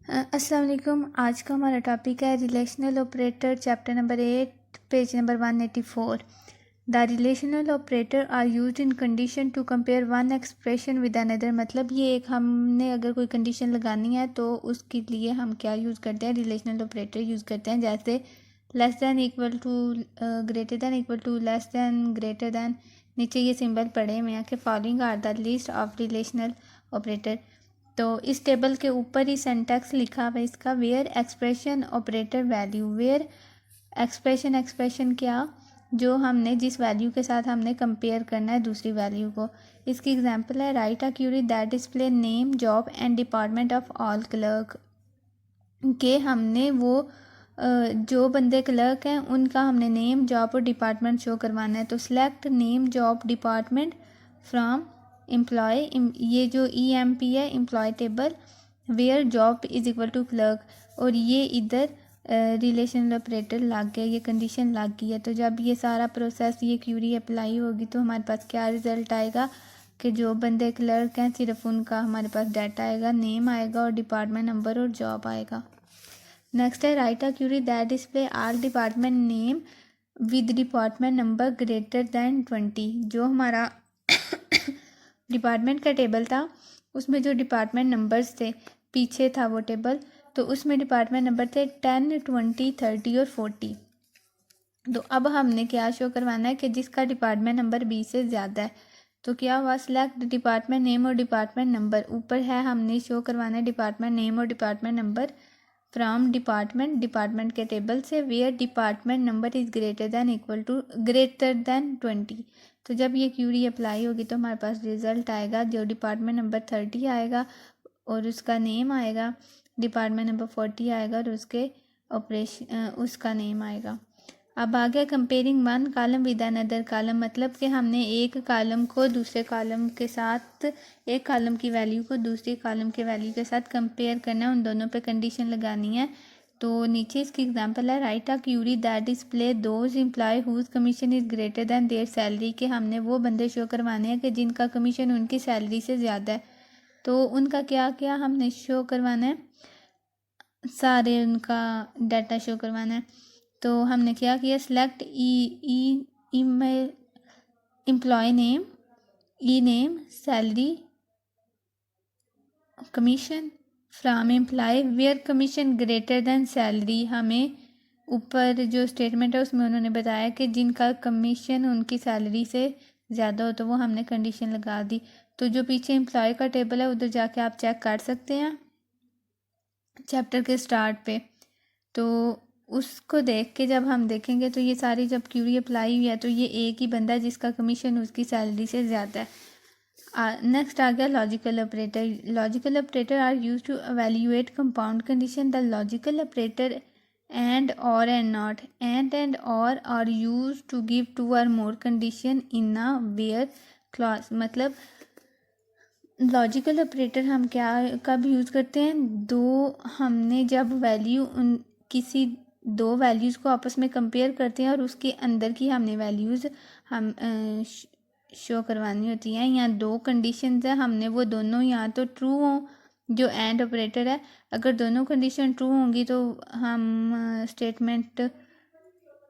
अस्सलाम वालेकुम। आज का हमारा टॉपिक है relational operator, chapter number 8, page number 184। The relational operator are used in condition to compare one expression with another. मतलब ये एक हमने अगर कोई कंडीशन लगानी है तो उसके लिए हम क्या यूज़ करते हैं, रिलेशनल ऑपरेटर यूज़ करते हैं। जैसे less than equal to, greater than equal to, less than, greater than. नीचे ये सिंबल पड़े हुए हैं कि following are the list of relational operator. तो इस टेबल के ऊपर ही सेंटेक्स लिखा हुआ है इसका, where expression operator value. Where expression क्या, जो हमने जिस वैल्यू के साथ हमने कंपेयर करना है दूसरी वैल्यू को। इसकी एग्जांपल है write a query that display name, job and department of all clerk. के हमने वो जो बंदे क्लर्क हैं उनका हमने नेम, जॉब और डिपार्टमेंट शो करवाना है। तो select name, job, department from employee. ये जो EMP है, employee table, where job is equal to clerk. और ये इधर रिलेशनल ऑपरेटर लग गया, ये कंडीशन लग गई है। तो जब ये सारा प्रोसेस, ये क्यूरी अप्लाई होगी तो हमारे पास क्या रिज़ल्ट आएगा कि जो बंदे क्लर्क हैं सिर्फ उनका हमारे पास डाटा आएगा, नेम आएगा और डिपार्टमेंट नंबर और जॉब आएगा। नेक्स्ट है write a query that display all department name with department number greater than 20। जो हमारा डिपार्टमेंट का टेबल था उसमें जो डिपार्टमेंट नंबर्स थे, पीछे था वो टेबल, तो उसमें डिपार्टमेंट नंबर थे 10, 20, 30 और 40। तो अब हमने क्या शो करवाना है कि जिसका डिपार्टमेंट नंबर 20 से ज़्यादा है। तो क्या हुआ, सिलेक्ट डिपार्टमेंट नेम और डिपार्टमेंट नंबर। ऊपर है हमने शो करवाना है डिपार्टमेंट नेम और डिपार्टमेंट नंबर फ्रॉम डिपार्टमेंट के टेबल से, where department number is greater than 20। तो जब ये क्यूरी अप्लाई होगी तो हमारे पास रिज़ल्ट आएगा, जो डिपार्टमेंट नंबर 30 आएगा और उसका नेम आएगा, डिपार्टमेंट नंबर 40 आएगा और उसका नेम आएगा। अब आ गया comparing one column with another column. मतलब कि हमने एक कॉलम को दूसरे कॉलम के साथ, एक कॉलम की वैल्यू को दूसरी कॉलम के वैल्यू के साथ कंपेयर करना है, उन दोनों पे कंडीशन लगानी है। तो नीचे इसकी एग्जांपल है write a query that display those employee whose commission is greater than their salary. के हमने वो बंदे शो करवाने हैं कि जिनका कमीशन उनकी सैलरी से ज़्यादा है। तो उनका क्या क्या हमने शो करवाना है, सारे उनका डाटा शो करवाना है। तो हमने क्या किया, select employee name, E name, salary, commission from employee where commission greater than salary. हमें ऊपर जो स्टेटमेंट है उसमें उन्होंने बताया कि जिनका कमीशन उनकी सैलरी से ज़्यादा हो, तो वो हमने कंडीशन लगा दी। तो जो पीछे एम्प्लॉय का टेबल है उधर जाके आप चेक कर सकते हैं चैप्टर के स्टार्ट पे। तो उसको देख के जब हम देखेंगे तो ये सारी जब क्यूरी अप्लाई हुई है तो ये एक ही बंदा है जिसका कमीशन उसकी सैलरी से ज़्यादा है। नेक्स्ट आ गया logical operator. Logical operator are used to evaluate compound condition. The logical operator and not, and or are used to give two or more condition in a where clause. मतलब logical operator हम क्या कब use करते हैं, हमने जब value उन किसी दो वैल्यूज़ को आपस में कंपेयर करते हैं और उसके अंदर की हमने वैल्यूज़ हम शो करवानी होती हैं। या दो कंडीशंस है, हमने वो दोनों या तो ट्रू हों, जो एंड ऑपरेटर है, अगर दोनों कंडीशन ट्रू होंगी तो हम स्टेटमेंट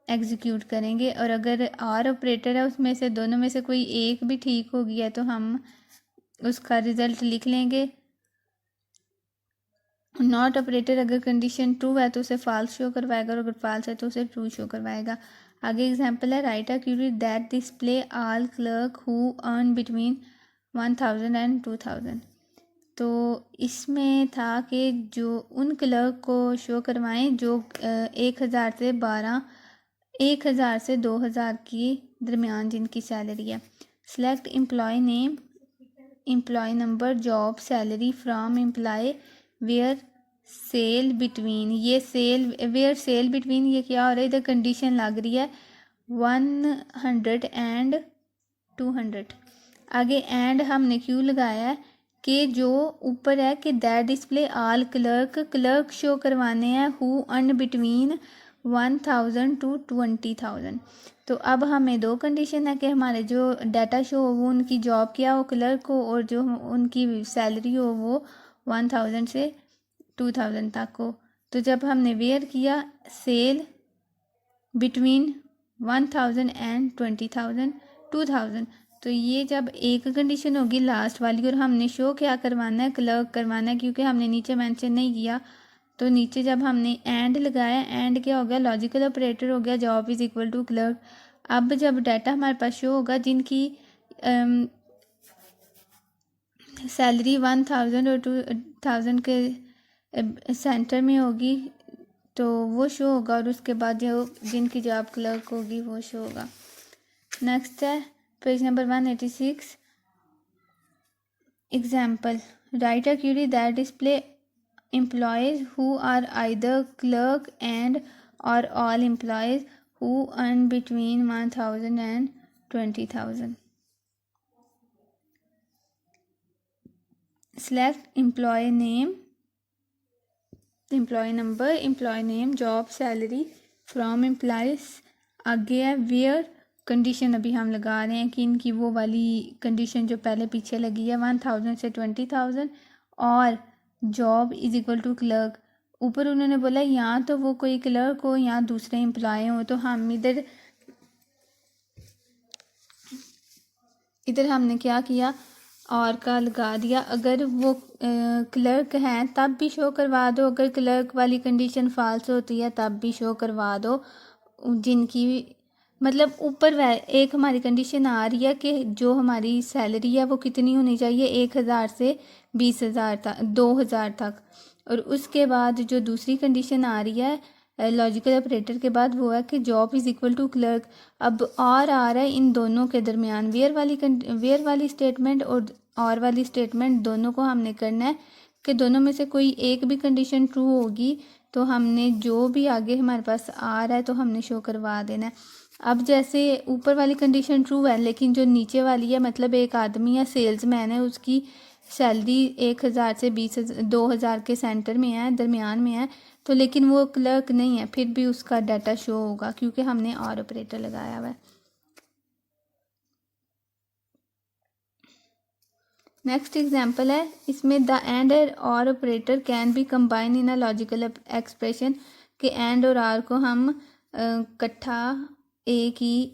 एग्जीक्यूट करेंगे, और अगर आर ऑपरेटर है उसमें से दोनों में से कोई एक भी ठीक हो गया तो हम उसका रिज़ल्ट लिख लेंगे। नॉट ऑपरेटर अगर कंडीशन ट्रू है तो उसे फॉल्स शो करवाएगा और अगर फॉल्स है तो उसे ट्रू शो करवाएगा। आगे एग्जांपल है write a query that display all clerk who earn between 1000 and 2000। तो इसमें था कि जो उन क्लर्क को शो करवाएं जो 1000 से 2000 के दरमियान जिनकी सैलरी है। Select employee name, employee number, job, salary from employee where sal between. ये वेयर सेल बिटवीन ये क्या हो रहा है, इधर कंडीशन लग रही है 100 एंड 200। आगे एंड हमने क्यों लगाया है कि जो ऊपर है कि that display all clerk show करवाने हैं हु अर्न बिटवीन 1000 टू 20,000। तो अब हमें दो कंडीशन है कि हमारे जो डाटा शो हो वो उनकी जॉब क्या हो क्लर्क हो, और जो उनकी सैलरी हो वो 1000 से 2000 तक हो। तो जब हमने वेयर किया सेल बिटवीन 1000 एंड 20,000 2000, तो ये जब एक कंडीशन होगी लास्ट वाली, और हमने शो क्या करवाना है, क्लर्क करवाना है, क्योंकि हमने नीचे मेंशन नहीं किया। तो नीचे जब हमने एंड लगाया, एंड क्या हो गया, लॉजिकल ऑपरेटर हो गया, job is equal to clerk. अब जब डाटा हमारे पास शो होगा जिनकी सैलरी 1000 और 2000 के सेंटर में होगी तो वो शो होगा, और उसके बाद जो जिनकी जॉब क्लर्क होगी वो शो होगा। नेक्स्ट है page number 186, example, right a query that display employees who are either clerk and or all employees who earn between 1000 and 20,000. Select employee name, employee number, employee name, job, salary from employees। आगे है where, condition अभी हम लगा रहे हैं कि इनकी वो वाली कंडीशन जो पहले पीछे लगी है 1000 से 20,000, और job is equal to clerk. ऊपर उन्होंने बोला यहाँ तो वो कोई क्लर्क हो, यहाँ दूसरे एम्प्लॉय हो, तो हम इधर हमने क्या किया, और का लगा दिया। अगर वो क्लर्क हैं तब भी शो करवा दो, अगर क्लर्क वाली कंडीशन फाल्स होती है तब भी शो करवा दो। जिनकी मतलब ऊपर वह एक हमारी कंडीशन आ रही है कि जो हमारी सैलरी है वो कितनी होनी चाहिए, 1000 से 20,000 तक, 2000 तक। और उसके बाद जो दूसरी कंडीशन आ रही है लॉजिकल ऑपरेटर के बाद, वो है कि job is equal to clerk. अब और आ रहा है इन दोनों के दरमियान, वेयर वाली स्टेटमेंट और वाली स्टेटमेंट, दोनों को हमने करना है कि दोनों में से कोई एक भी कंडीशन ट्रू होगी तो हमने जो भी आगे हमारे पास आ रहा है तो हमने शो करवा देना है। अब जैसे ऊपर वाली कंडीशन ट्रू है, लेकिन जो नीचे वाली है, मतलब एक आदमी है सेल्समैन है, उसकी सैलरी 1000 से 20,000 के सेंटर में है, दरमियान में है, तो लेकिन वो क्लर्क नहीं है, फिर भी उसका डाटा शो होगा क्योंकि हमने और ऑपरेटर लगाया हुआ है। नेक्स्ट एग्जाम्पल है, इसमें द एंड और operator can be combine in a logical expression, कि एंड और आर को हम इकट्ठा एक ही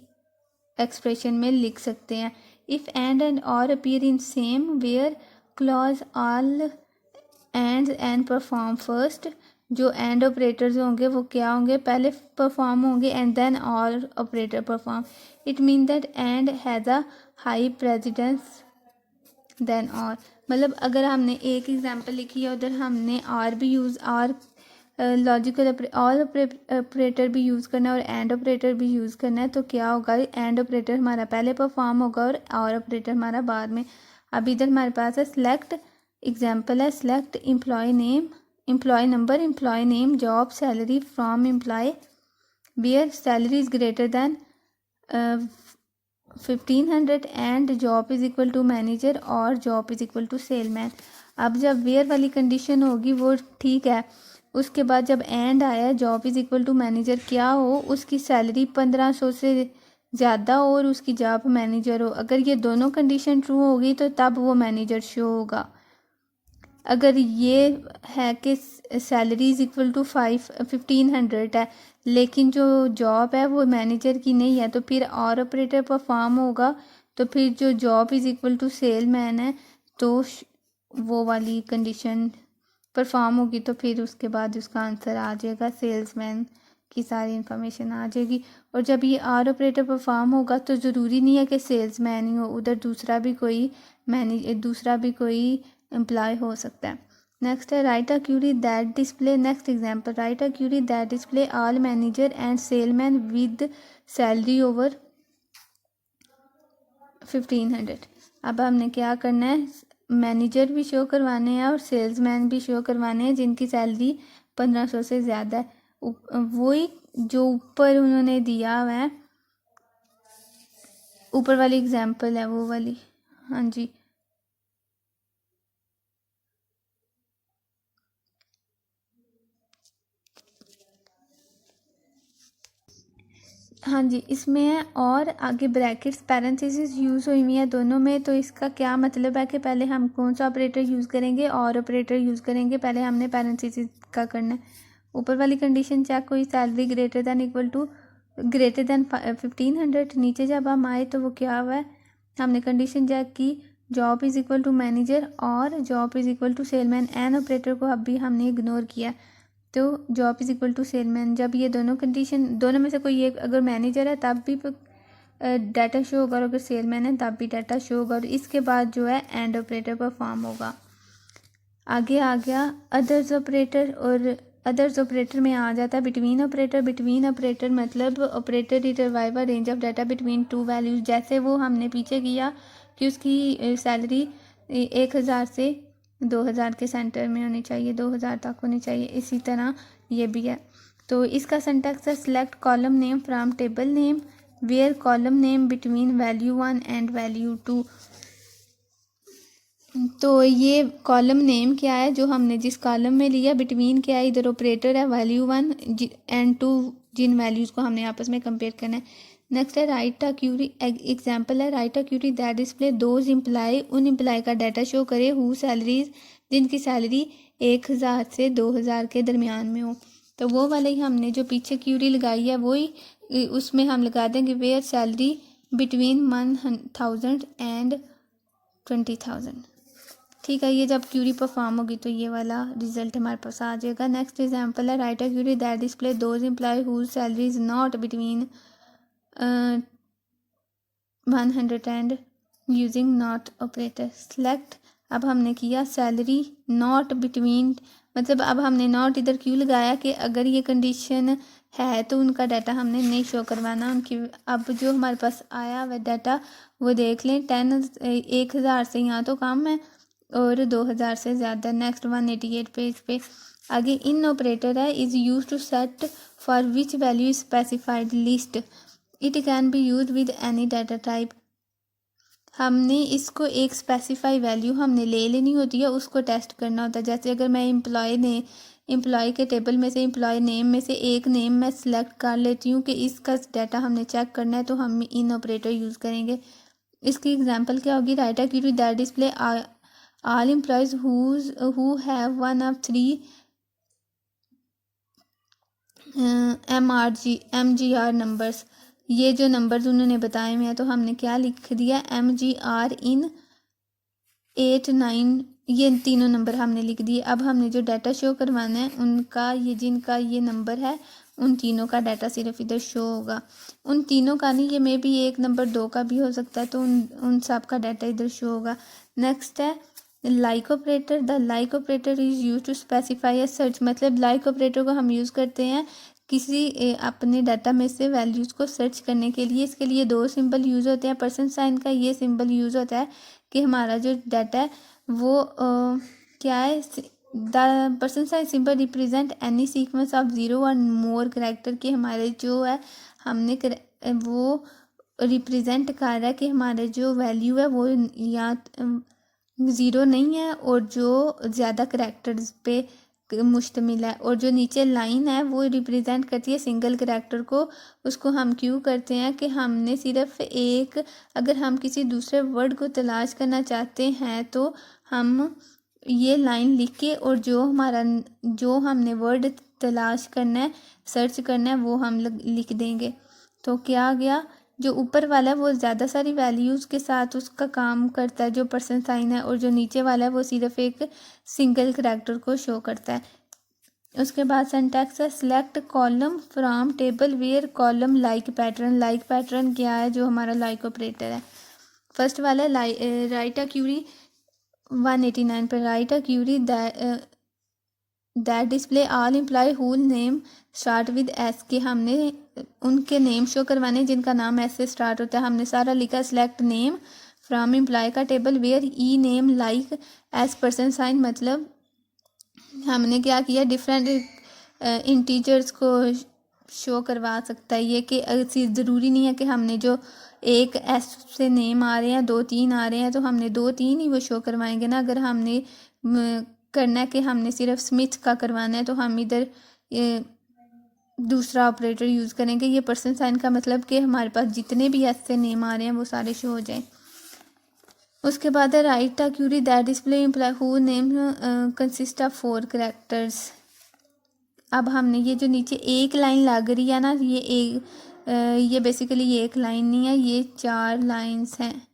एक्सप्रेशन में लिख सकते हैं। If and or appear in same where clause all and perform first, जो एंड ऑपरेटर्स होंगे वो क्या होंगे, पहले परफॉर्म होंगे and then all operator perform. It mean that and has a high precedence than or. मतलब अगर हमने एक एग्जांपल लिखी है उधर हमने और भी यूज़, और लॉजिकल ऑल ऑपरेटर भी यूज़ करना है और एंड ऑपरेटर भी यूज़ करना है, तो क्या होगा, एंड ऑपरेटर हमारा पहले परफॉर्म होगा और ऑपरेटर हमारा बाद में। अब इधर हमारे पास है सिलेक्ट, एग्जांपल है select employee name, employee number, employee name, job, salary from employee where salary is greater than 1500 and job is equal to manager or job is equal to salesman. अब जब वेयर वाली condition होगी वो ठीक है, उसके बाद जब एंड आया job is equal to manager, क्या हो, उसकी सैलरी 1500 से ज़्यादा हो और उसकी जॉब मैनेजर हो। अगर ये दोनों कंडीशन ट्रू होगी तो तब वो मैनेजर शो होगा। अगर ये है कि सैलरी इज़ इक्वल टू 1500 है लेकिन जो जॉब है वो मैनेजर की नहीं है, तो फिर और ऑपरेटर परफॉर्म होगा, तो फिर जो job is equal to salesman है तो वो वाली कंडीशन परफॉर्म होगी, तो फिर उसके बाद उसका आंसर आ जाएगा, सेल्समैन की सारी इन्फॉर्मेशन आ जाएगी। और जब ये आर ऑपरेटर परफॉर्म होगा तो ज़रूरी नहीं है कि सेल्समैन ही हो, उधर दूसरा भी कोई एम्प्लॉय हो सकता है। नेक्स्ट है write a query that display, next example, write a query that display all manager and salesman with salary over 1500। अब हमने क्या करना है, मैनेजर भी शो करवाने हैं और सेल्समैन भी शो करवाने हैं जिनकी सैलरी 1500 से ज़्यादा है। वही जो ऊपर उन्होंने दिया हुआ है, ऊपर वाली एग्जांपल है वो वाली, हाँ जी। हाँ जी, इसमें है और आगे ब्रैकेट्स पैरेंथेसिस यूज़ हुई हुई है दोनों में। तो इसका क्या मतलब है कि पहले हम कौन सा ऑपरेटर यूज़ करेंगे, और ऑपरेटर यूज़ करेंगे। पहले हमने पैरेंथेसिस का करना है। ऊपर वाली कंडीशन चेक हुई, सैलरी ग्रेटर दैन 1500। नीचे जब हम आए तो वो क्या हुआ है, हमने कंडीशन चेक की, job is equal to manager or job is equal to salesman. And operator को अभी हमने इग्नोर किया, तो job is equal to salesman. जब ये दोनों कंडीशन, दोनों में से कोई एक, अगर मैनेजर है तब भी डाटा शो होगा, और अगर सेलमैन है तब भी डाटा शो होगा। और इसके बाद जो है एंड ऑपरेटर परफॉर्म होगा। आगे आ गया अदर्स ऑपरेटर, और अदर्स ऑपरेटर में आ जाता है बिटवीन ऑपरेटर। बिटवीन ऑपरेटर मतलब operator retrieves range of data between two values. जैसे वो हमने पीछे किया कि उसकी सैलरी 1000 से 2000 के सेंटर में होनी चाहिए, 2000 तक होनी चाहिए, इसी तरह ये भी है। तो इसका सिंटैक्स है, select column name from table name where column name between value 1 and value 2। तो ये कॉलम नेम क्या है जो हमने जिस कॉलम में लिया, बिटवीन क्या है, इधर ऑपरेटर है वैल्यू 1 एंड 2, जिन वैल्यूज़ को हमने आपस में कंपेयर करना है। नेक्स्ट है राइट अ क्यूरी। एग्जांपल है, write a query that display those employee, उन इम्प्लाई का डाटा शो करे हु सैलरीज, जिनकी सैलरी 1000 से 2000 के दरमियान में हो। तो वो वाले ही हमने जो पीछे क्यूरी लगाई है वही उसमें हम लगा देंगे वेयर सैलरी बिटवीन 1000 एंड 20,000। ठीक है, ये जब क्यूरी परफॉर्म होगी तो ये वाला रिजल्ट हमारे पास आ जाएगा। नेक्स्ट एग्जांपल है, write a query that display those employee whose salary is not between 100 and using not operator. Select, अब हमने किया सैलरी नॉट बिटवीन, मतलब अब हमने नॉट इधर क्यों लगाया कि अगर ये कंडीशन है तो उनका डाटा हमने नहीं शो करवाना उनकी। अब जो हमारे पास आया वह डाटा वो देख लें, 1000 से यहाँ तो कम है और 2000 से ज़्यादा। नेक्स्ट 188 पेज पे आगे इन ऑपरेटर है, is use to set for which value specified list, it can be use with any data type. हमने इसको एक स्पेसिफाई वैल्यू हमने ले लेनी होती है, उसको टेस्ट करना होता है। जैसे अगर मैं एम्प्लॉय के टेबल में से एम्प्लॉय नेम में से एक नेम मैं सिलेक्ट कर लेती हूँ कि इसका डाटा हमने चेक करना है, तो हम इन ऑपरेटर यूज़ करेंगे। इसकी एग्जांपल क्या होगी, write a query that display all employees who have one of three MGR numbers। ये जो नंबर्स उन्होंने बताए हुए हैं तो हमने क्या लिख दिया, MGR इन 8 9, ये तीनों नंबर हमने लिख दिए। अब हमने जो डाटा शो करवाना है उनका, ये जिनका ये नंबर है उन तीनों का डाटा सिर्फ इधर शो होगा। उन तीनों का नहीं, ये मे भी 1 नंबर 2 का भी हो सकता है, तो उन सब का डाटा इधर शो होगा। नेक्स्ट है like operator. The like operator is use to specify a search, मतलब लाइक ऑपरेटर को हम यूज़ करते हैं किसी अपने डाटा में से वैल्यूज़ को सर्च करने के लिए। इसके लिए 2 सिंबल यूज़ होते हैं। परसेंट साइन का ये सिंबल यूज़ होता है कि हमारा जो डाटा है वो क्या है, the percent sign symbol represent any sequence of 0 और मोर करेक्टर, कि हमारे जो है हमने वो रिप्रेजेंट कर रहा है कि हमारे जो वैल्यू है वो या 0 नहीं है और जो ज़्यादा करेक्टर्स पे मुश्तमिल है, और जो नीचे लाइन है वो रिप्रेजेंट करती है सिंगल करेक्टर को। उसको हम क्यों करते हैं कि हमने सिर्फ एक, अगर हम किसी दूसरे वर्ड को तलाश करना चाहते हैं तो हम ये लाइन लिख के और जो हमने वर्ड तलाश करना है, सर्च करना है, वो हम लिख देंगे। तो क्या आ गया, जो ऊपर वाला है वो ज़्यादा सारी वैल्यूज़ के साथ उसका काम करता है जो परसेंट साइन है, और जो नीचे वाला है वो सिर्फ एक सिंगल करैक्टर को शो करता है। उसके बाद सिंटैक्स है, select column from table where column like pattern. Like pattern क्या है, जो हमारा लाइक ऑपरेटर है। फर्स्ट वाला राइट अ क्यूरी 189 पर, write a query that display all employee who name start with S, के हमने उनके नेम शो करवाने जिनका नाम एस से स्टार्ट होता है। हमने सारा लिखा, सिलेक्ट नेम फ्रॉम एम्प्लॉय का table where E name like S percent sign, मतलब हमने क्या किया, डिफरेंट इंटीजर्स को शो करवा सकता है ये, कि ज़रूरी नहीं है कि हमने जो एक एस से नेम आ रहे हैं 2 3 आ रहे हैं तो हमने 2 3 ही वो शो करवाएंगे ना। अगर हमने करना है कि हमने सिर्फ स्मिथ का करवाना है तो हम इधर दूसरा ऑपरेटर यूज़ करेंगे। ये पर्सन साइन का मतलब कि हमारे पास जितने भी ऐसे नेम आ रहे हैं वो सारे शो हो जाएं। उसके बाद है write the query that display employee who name consist of 4 characters. अब हमने ये जो नीचे एक लाइन लग रही है ना, ये बेसिकली ये एक लाइन नहीं है, ये 4 लाइंस हैं।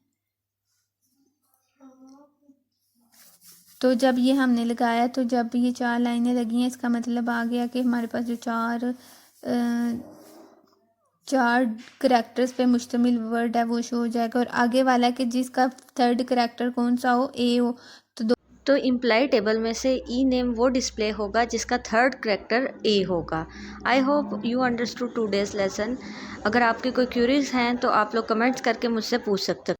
तो जब ये हमने लगाया तो जब ये 4 लाइनें लगी हैं, इसका मतलब आ गया कि हमारे पास जो चार करैक्टर्स पे मुश्तमिल वर्ड है वो शो हो जाएगा। और आगे वाला कि जिसका थर्ड करैक्टर कौन सा हो, ए हो, तो इम्प्लाई टेबल में से ई नेम वो डिस्प्ले होगा जिसका थर्ड करैक्टर ए होगा। I hope you understood today's lesson. अगर आपकी कोई क्यूरीज हैं तो आप लोग कमेंट्स करके मुझसे पूछ सकते हो।